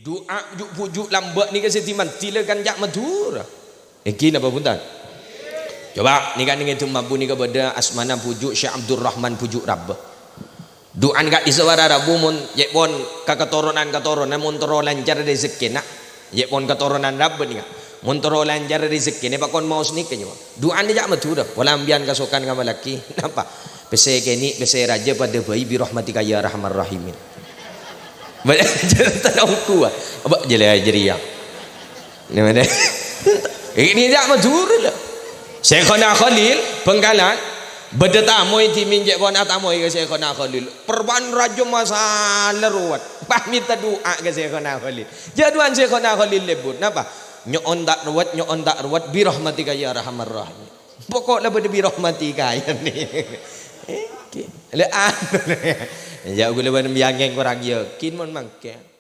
doa pujuk lambat ni kasi timan tilakan jak madura. Yakin apa puntan? Coba ni kan dengan tu mampu ni kepada asmana pujuk Syekh Abdul Rahman pujuk Rabb. Doa kat di suara Rabu mun yek pon kakaturunan mun toro lancar rezeki nak. Yek pon katurunan Rabb ni kan. Mun toro lancar rezeki ni pakon mau snik kenyo. Doa ni jak madura. Wala ambian kasokan ka malaki. Napa? Pese keni pese raja pada bayi bi rahmatika ya arhamar rahimin. Cerita aku apa jeria. Ni mana? Ini jak madura lah. Syekhona Khalil Bengkalan bedetamoy timin je pon atamoy ke Syekhona Khalil. Perban raja masalah ruwat. Pamit doa ke Syekhona Khalil. Jaduan Syekhona Khalil lebut napa? Nyoon tak ruwat bi rahmatika ya arhamar rahimin. Pokoklah pada bi rahmatika ya ni. Le an. Ya gula ban biangeng korang yakin mon mangke.